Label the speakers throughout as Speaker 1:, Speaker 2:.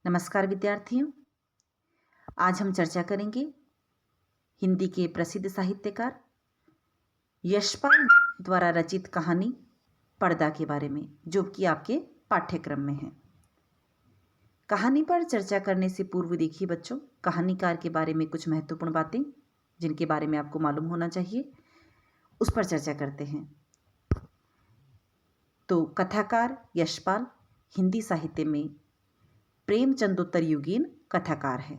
Speaker 1: नमस्कार विद्यार्थियों। आज हम चर्चा करेंगे हिंदी के प्रसिद्ध साहित्यकार यशपाल द्वारा रचित कहानी पर्दा के बारे में, जो कि आपके पाठ्यक्रम में है। कहानी पर चर्चा करने से पूर्व देखिए बच्चों, कहानीकार के बारे में कुछ महत्वपूर्ण बातें जिनके बारे में आपको मालूम होना चाहिए, उस पर चर्चा करते हैं। तो कथाकार यशपाल हिंदी साहित्य में प्रेमचंदोत्तर युगीन कथाकार है।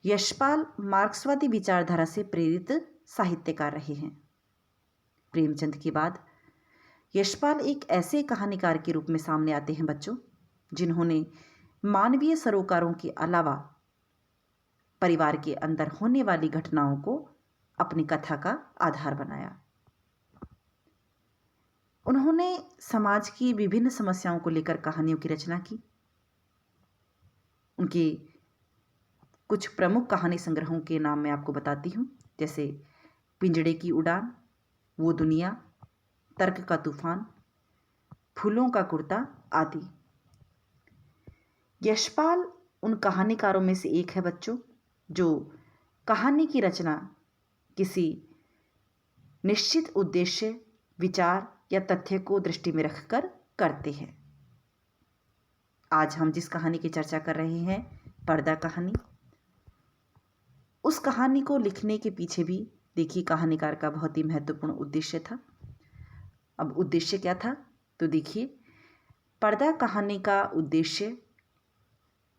Speaker 1: यशपाल मार्क्सवादी विचारधारा से प्रेरित साहित्यकार रहे हैं। प्रेमचंद के बाद यशपाल एक ऐसे कहानीकार के रूप में सामने आते हैं बच्चों, जिन्होंने मानवीय सरोकारों के अलावा परिवार के अंदर होने वाली घटनाओं को अपनी कथा का आधार बनाया। उन्होंने समाज की विभिन्न समस्याओं को लेकर कहानियों की रचना की। उनके कुछ प्रमुख कहानी संग्रहों के नाम मैं आपको बताती हूँ, जैसे पिंजड़े की उड़ान, वो दुनिया, तर्क का तूफान, फूलों का कुर्ता आदि। यशपाल उन कहानीकारों में से एक है बच्चों, जो कहानी की रचना किसी निश्चित उद्देश्य, विचार या तथ्य को दृष्टि में रखकर करते हैं। आज हम जिस कहानी की चर्चा कर रहे हैं, पर्दा कहानी, उस कहानी को लिखने के पीछे भी देखिए कहानीकार का बहुत ही महत्वपूर्ण उद्देश्य था। अब उद्देश्य क्या था तो देखिए, पर्दा कहानी का उद्देश्य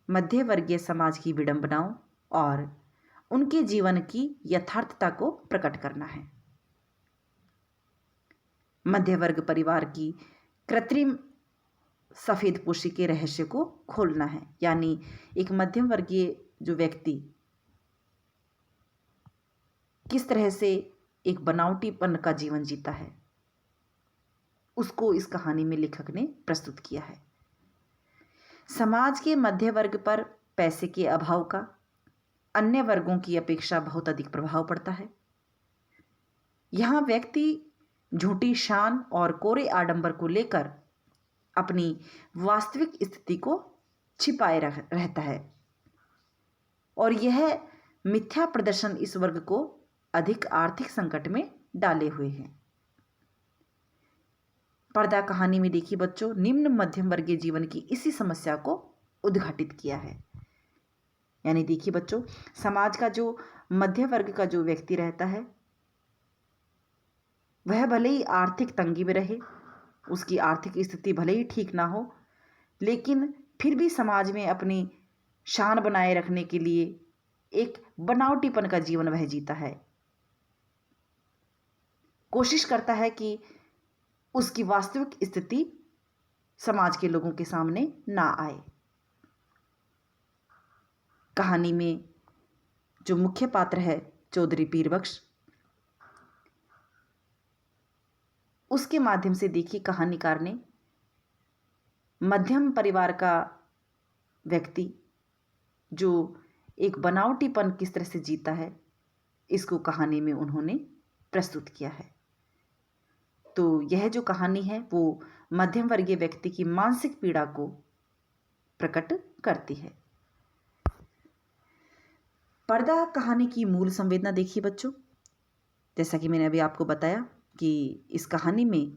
Speaker 1: मध्य वर्गीय समाज की विडंबनाओं और उनके जीवन की यथार्थता को प्रकट करना है। मध्य वर्ग परिवार की कृत्रिम सफेदपोशी के रहस्य को खोलना है, यानी एक मध्यम वर्गीय जो व्यक्ति किस तरह से एक बनावटीपन का जीवन जीता है, उसको इस कहानी में लेखक ने प्रस्तुत किया है। समाज के मध्य वर्ग पर पैसे के अभाव का अन्य वर्गों की अपेक्षा बहुत अधिक प्रभाव पड़ता है। यहाँ व्यक्ति झूठी शान और कोरे आडंबर को लेकर अपनी वास्तविक स्थिति को छिपाए रहता है, और यह मिथ्या प्रदर्शन इस वर्ग को अधिक आर्थिक संकट में डाले हुए हैं। पर्दा कहानी में देखिए बच्चों, निम्न मध्यम वर्गीय जीवन की इसी समस्या को उद्घाटित किया है। यानी देखिए बच्चों, समाज का जो मध्य वर्ग का जो व्यक्ति रहता है, वह भले ही आर्थिक तंगी में रहे, उसकी आर्थिक स्थिति भले ही ठीक ना हो, लेकिन फिर भी समाज में अपनी शान बनाए रखने के लिए एक बनावटीपन का जीवन वह जीता है। कोशिश करता है कि उसकी वास्तविक स्थिति समाज के लोगों के सामने ना आए। कहानी में जो मुख्य पात्र है चौधरी पीरबख्श, उसके माध्यम से देखिए कहानीकार ने मध्यम परिवार का व्यक्ति जो एक बनावटीपन किस तरह से जीता है, इसको कहानी में उन्होंने प्रस्तुत किया है। तो यह जो कहानी है वो मध्यम वर्गीय व्यक्ति की मानसिक पीड़ा को प्रकट करती है। पर्दा कहानी की मूल संवेदना देखिए बच्चों, जैसा कि मैंने अभी आपको बताया कि इस कहानी में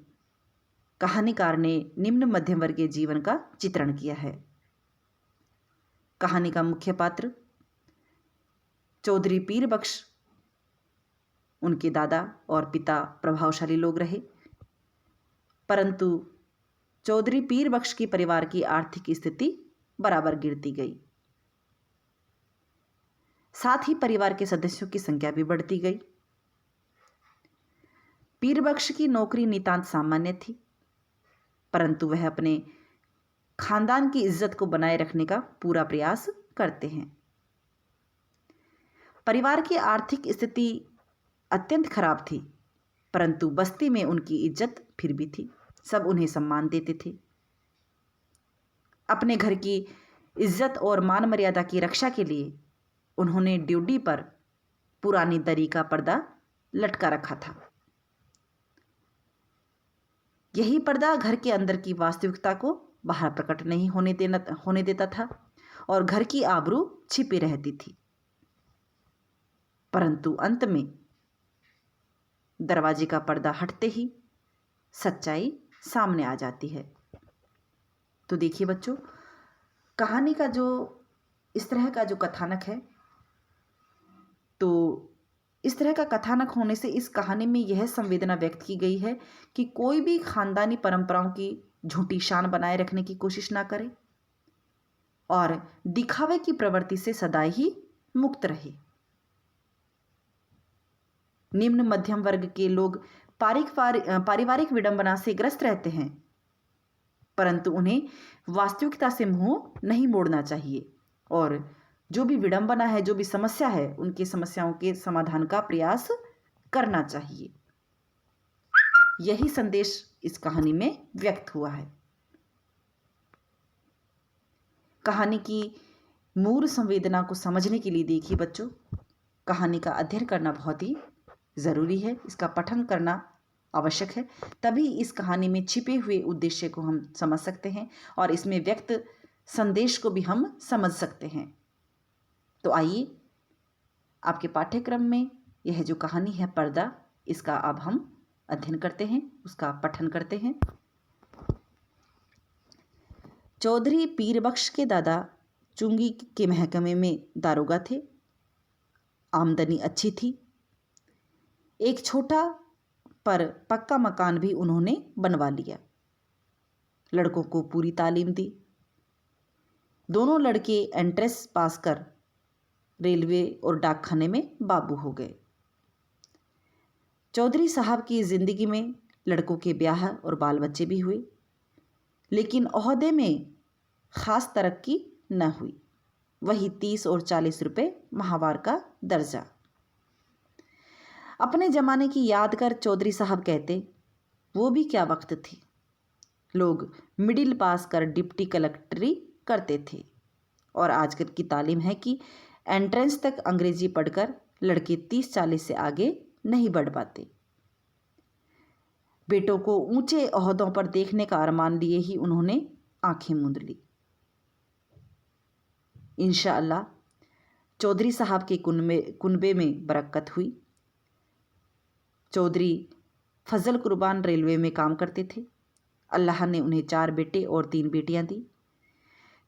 Speaker 1: कहानीकार ने निम्न मध्यम वर्गीय जीवन का चित्रण किया है। कहानी का मुख्य पात्र चौधरी पीरबख्श, उनके दादा और पिता प्रभावशाली लोग रहे, परंतु चौधरी पीरबख्श के परिवार की आर्थिक स्थिति बराबर गिरती गई। साथ ही परिवार के सदस्यों की संख्या भी बढ़ती गई। पीरबख्श की नौकरी नितांत सामान्य थी, परंतु वह अपने खानदान की इज्जत को बनाए रखने का पूरा प्रयास करते हैं। परिवार की आर्थिक स्थिति अत्यंत खराब थी, परंतु बस्ती में उनकी इज्जत फिर भी थी, सब उन्हें सम्मान देते थे। अपने घर की इज्जत और मान मर्यादा की रक्षा के लिए उन्होंने ड्यूटी पर पुरानी दरी का पर्दा लटका रखा था। यही पर्दा घर के अंदर की वास्तविकता को बाहर प्रकट नहीं होने देता था और घर की आबरू छिपी रहती थी। परंतु अंत में दरवाजे का पर्दा हटते ही सच्चाई सामने आ जाती है। तो देखिए बच्चों, कहानी का जो इस तरह का जो कथानक है, तो इस तरह का कथानक होने से इस कहानी में यह संवेदना व्यक्त की गई है कि कोई भी खानदानी परंपराओं की झूठी शान बनाए रखने की कोशिश ना करे और दिखावे की प्रवृत्ति से सदा ही मुक्त रहे। निम्न मध्यम वर्ग के लोग पारिवारिक विडंबना से ग्रस्त रहते हैं, परंतु उन्हें वास्तविकता से मुंह नहीं मोड़ना चाहिए और जो भी विडंबना है, जो भी समस्या है, उनकी समस्याओं के समाधान का प्रयास करना चाहिए। यही संदेश इस कहानी में व्यक्त हुआ है। कहानी की मूल संवेदना को समझने के लिए देखिए बच्चों, कहानी का अध्ययन करना बहुत ही ज़रूरी है, इसका पठन करना आवश्यक है, तभी इस कहानी में छिपे हुए उद्देश्य को हम समझ सकते हैं और इसमें व्यक्त संदेश को भी हम समझ सकते हैं। तो आइए आपके पाठ्यक्रम में यह जो कहानी है पर्दा, इसका अब हम अध्ययन करते हैं, उसका पठन करते हैं। चौधरी पीरबख्श के दादा चुंगी के महकमे में दारोगा थे। आमदनी अच्छी थी। एक छोटा पर पक्का मकान भी उन्होंने बनवा लिया। लड़कों को पूरी तालीम दी। दोनों लड़के एंट्रेंस पास कर रेलवे और डाकखाने में बाबू हो गए। चौधरी साहब की ज़िंदगी में लड़कों के ब्याह और बाल बच्चे भी हुए, लेकिन ओहदे में ख़ास तरक्की न हुई। वही 30 और 40 रुपये माहवार का दर्जा। अपने ज़माने की याद कर चौधरी साहब कहते, वो भी क्या वक्त थी। लोग मिडिल पास कर डिप्टी कलेक्टरी करते थे और आजकल की तालीम है कि एंट्रेंस तक अंग्रेजी पढ़कर लड़के 30-40 से आगे नहीं बढ़ पाते। बेटों को ऊंचे ओहदों पर देखने का अरमान लिए ही उन्होंने आंखें मूंद ली। इंशाअल्लाह चौधरी साहब के कुनबे में बरकत हुई। चौधरी फजल कुर्बान रेलवे में काम करते थे। अल्लाह ने उन्हें 4 बेटे और 3 बेटियां दी।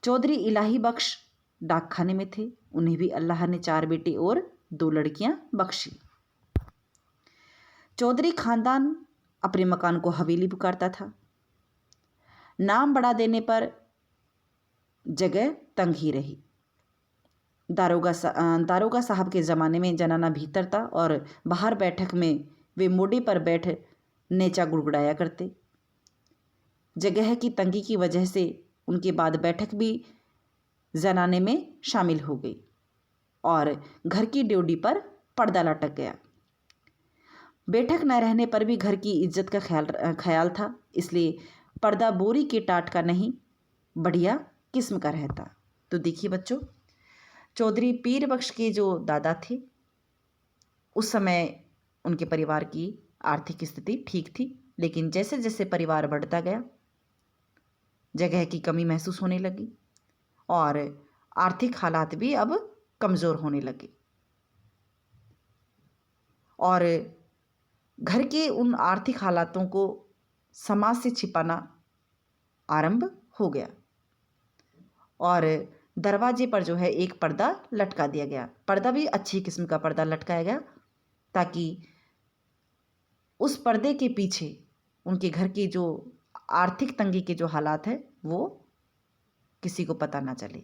Speaker 1: चौधरी इलाही बख्श डाकखाने में थे। उन्हें भी अल्लाह ने 4 बेटे और 2 लड़कियां बख्शी। चौधरी खानदान अपने मकान को हवेली पुकारता था। नाम बढ़ा देने पर जगह तंग ही रही। दारोगा साहब के ज़माने में जनाना भीतर था और बाहर बैठक में वे मोड़े पर बैठ नेचा गुड़गुड़ाया करते। जगह की तंगी की वजह से उनके बाद बैठक भी जनाने में शामिल हो गई और घर की ड्योढ़ी पर पर्दा लटक गया। बैठक न रहने पर भी घर की इज्जत का ख्याल था, इसलिए पर्दा बोरी के टाट का नहीं, बढ़िया किस्म का रहता। तो देखिए बच्चों, चौधरी पीरबख्श के जो दादा थे, उस समय उनके परिवार की आर्थिक स्थिति ठीक थी, लेकिन जैसे जैसे परिवार बढ़ता गया जगह की कमी महसूस होने लगी और आर्थिक हालात भी अब कमज़ोर होने लगे और घर के उन आर्थिक हालातों को समाज से छिपाना आरंभ हो गया और दरवाजे पर जो है एक पर्दा लटका दिया गया। पर्दा भी अच्छी किस्म का पर्दा लटकाया गया ताकि उस पर्दे के पीछे उनके घर की जो आर्थिक तंगी के जो हालात है वो किसी को पता ना चले।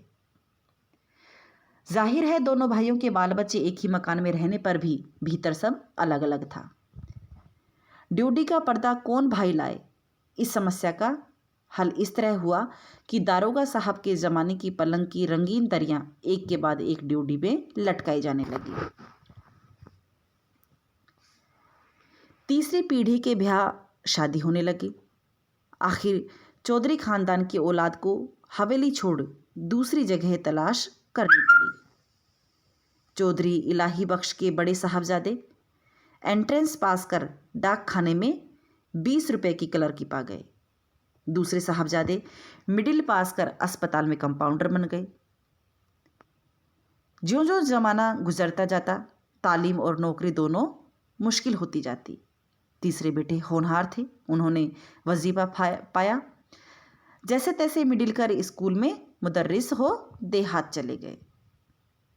Speaker 1: जाहिर है दोनों भाइयों के बाल बच्चे एक ही मकान में रहने पर भी भीतर सब अलग अलग था। ड्योढ़ी का पर्दा कौन भाई लाए, इस समस्या का हल इस तरह हुआ कि दारोगा साहब के ज़माने की पलंग की रंगीन दरियां एक के बाद एक ड्योढ़ी में लटकाई जाने लगी। तीसरी पीढ़ी के ब्याह शादी होने लगी। आखिर चौधरी खानदान की औलाद को हवेली छोड़ दूसरी जगह तलाश करनी पड़ी। चौधरी इलाही बख्श के बड़े साहबजादे एंट्रेंस पास कर डाक खाने में 20 रुपये की क्लर्की पा गए। दूसरे साहबजादे मिडिल पास कर अस्पताल में कंपाउंडर बन गए। ज्यों-ज्यों ज़माना गुजरता जाता, तालीम और नौकरी दोनों मुश्किल होती जाती। तीसरे बेटे होनहार थे, उन्होंने वजीफ़ा पाया। जैसे तैसे मिडिल कर स्कूल में मुदर्रिस हो देहात चले गए।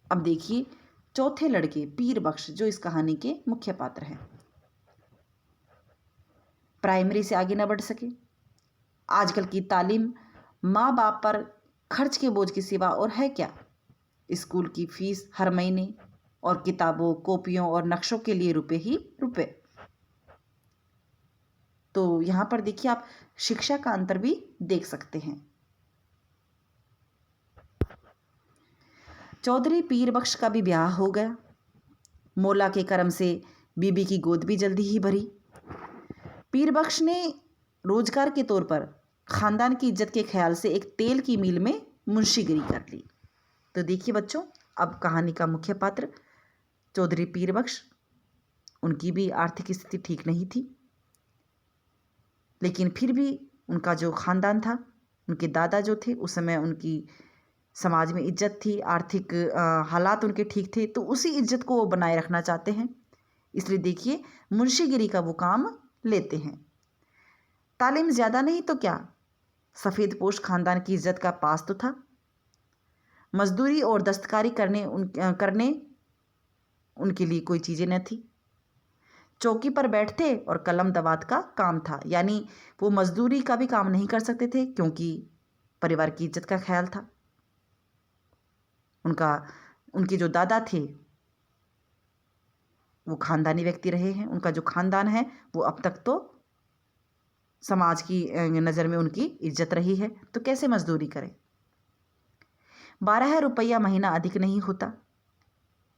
Speaker 1: अब देखिए चौथे लड़के पीर बख्श, जो इस कहानी के मुख्य पात्र हैं। प्राइमरी से आगे न बढ़ सके। आजकल की तालीम माँ बाप पर खर्च के बोझ के सिवा और है क्या। स्कूल की फीस हर महीने और किताबों, कॉपियों और नक्शों के लिए रुपए ही रुपए। तो यहाँ पर देखिए आप शिक्षा का अंतर भी देख सकते हैं। चौधरी पीर बख्श का भी ब्याह हो गया। मौला के करम से बीबी की गोद भी जल्दी ही भरी। पीर बख्श ने रोजगार के तौर पर खानदान की इज्जत के ख्याल से एक तेल की मिल में मुंशीगिरी कर ली। तो देखिए बच्चों, अब कहानी का मुख्य पात्र चौधरी पीर बख्श, उनकी भी आर्थिक स्थिति ठीक नहीं थी, लेकिन फिर भी उनका जो खानदान था, उनके दादा जो थे, उस समय उनकी समाज में इज्जत थी, आर्थिक हालात उनके ठीक थे, तो उसी इज्जत को वो बनाए रखना चाहते हैं। इसलिए देखिए मुंशीगिरी का वो काम लेते हैं। तालीम ज़्यादा नहीं तो क्या, सफ़ेद पोश खानदान की इज्जत का पास तो था। मजदूरी और दस्तकारी करने उनके लिए कोई चीज़ें न थी। चौकी पर बैठते और कलम दवात का काम था, यानी वो मजदूरी का भी काम नहीं कर सकते थे क्योंकि परिवार की इज्जत का ख्याल था। उनके जो दादा थे वो खानदानी व्यक्ति रहे हैं। उनका जो खानदान है वो अब तक तो समाज की नज़र में उनकी इज्जत रही है, तो कैसे मजदूरी करें। 12 रुपया महीना अधिक नहीं होता।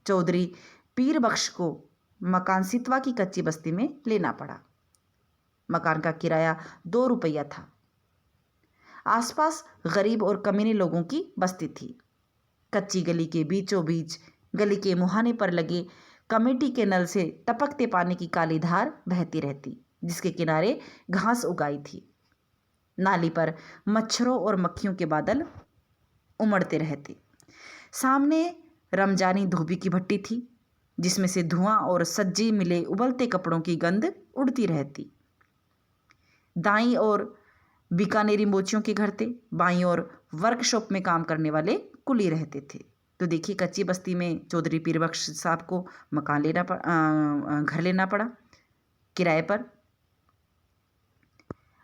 Speaker 1: चौधरी पीर बख्श को मकान सितवा की कच्ची बस्ती में लेना पड़ा। मकान का किराया 2 रुपया था। आसपास गरीब और कमीने लोगों की बस्ती थी। कच्ची गली के बीचों बीच गली के मुहाने पर लगे कमेटी के नल से टपकते पानी की काली धार बहती रहती, जिसके किनारे घास उगाई थी। नाली पर मच्छरों और मक्खियों के बादल उमड़ते रहते। सामने रमजानी धोबी की भट्टी थी, जिसमें से धुआं और सज्जी मिले उबलते कपड़ों की गंध उड़ती रहती। दाईं ओर बीकानेरी मोचियों के घर थे, बाईं ओर वर्कशॉप में काम करने वाले कुली रहते थे। तो देखिए कच्ची बस्ती में चौधरी पीर बख्श साहब को घर लेना पड़ा किराए पर।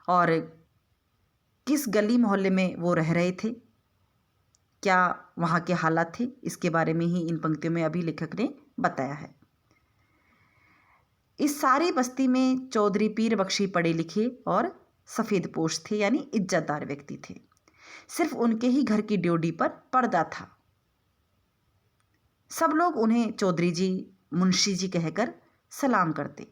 Speaker 1: और किस गली मोहल्ले में वो रह रहे थे, क्या वहाँ के हालात थे, इसके बारे में ही इन पंक्तियों में अभी लेखक ने बताया है। इस सारी बस्ती में चौधरी पीर बख्शी पढ़े लिखे और सफ़ेद पोश थे, यानी इज्जतदार व्यक्ति थे। सिर्फ उनके ही घर की ड्योढ़ी पर पर्दा था। सब लोग उन्हें चौधरी जी, मुंशी जी कहकर सलाम करते।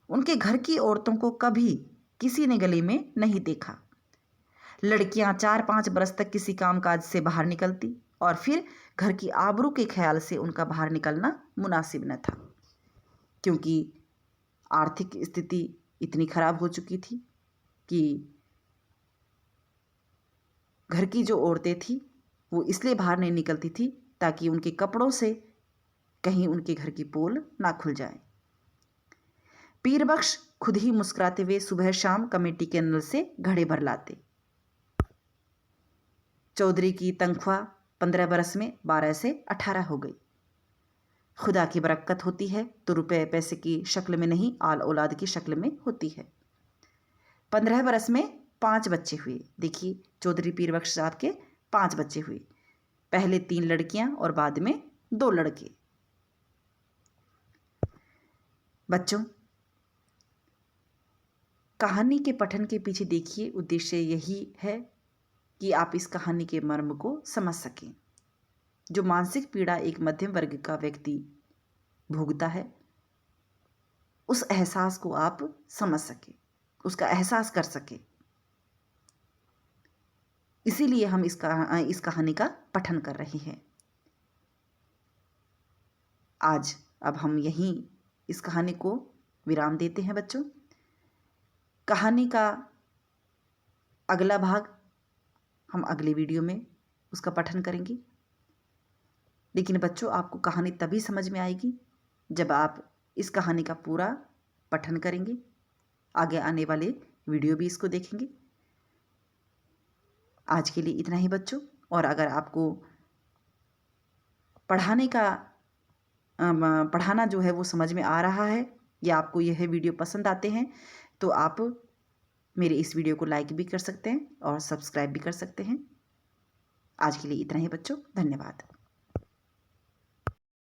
Speaker 1: उनके घर की औरतों को कभी किसी ने गली में नहीं देखा। लड़कियां 4-5 बरस तक किसी कामकाज से बाहर निकलती और फिर घर की आबरू के ख्याल से उनका बाहर निकलना मुनासिब न था, क्योंकि आर्थिक स्थिति इतनी खराब हो चुकी थी कि घर की जो औरतें थी वो इसलिए बाहर नहीं निकलती थी ताकि उनके कपड़ों से कहीं उनके घर की पोल ना खुल जाए। पीर बख्श खुद ही मुस्कुराते हुए सुबह शाम कमेटी के नल से घड़े भर लाते। चौधरी की तनख्वाह 15 बरस में 12 से 18 हो गई। खुदा की बरकत होती है तो रुपए पैसे की शक्ल में नहीं, आल औलाद की शक्ल में होती है। 15 बरस में 5 बच्चे हुए। देखिए चौधरी पीर बख्श साहब के 5 बच्चे हुए, पहले 3 लड़कियां और बाद में 2 लड़के। बच्चों, कहानी के पठन के पीछे देखिए उद्देश्य यही है कि आप इस कहानी के मर्म को समझ सकें। जो मानसिक पीड़ा एक मध्यम वर्ग का व्यक्ति भोगता है, उस एहसास को आप समझ सके, उसका एहसास कर सके। इसीलिए हम इस कहानी का पठन कर रहे हैं आज। अब हम यहीं इस कहानी को विराम देते हैं बच्चों। कहानी का अगला भाग हम अगले वीडियो में उसका पठन करेंगे। लेकिन बच्चों, आपको कहानी तभी समझ में आएगी जब आप इस कहानी का पूरा पठन करेंगे, आगे आने वाले वीडियो भी इसको देखेंगे। आज के लिए इतना ही बच्चों। और अगर आपको पढ़ाना जो है वो समझ में आ रहा है या आपको यह वीडियो पसंद आते हैं तो आप मेरे इस वीडियो को लाइक भी कर सकते हैं और सब्सक्राइब भी कर सकते हैं। आज के लिए इतना ही बच्चों, धन्यवाद।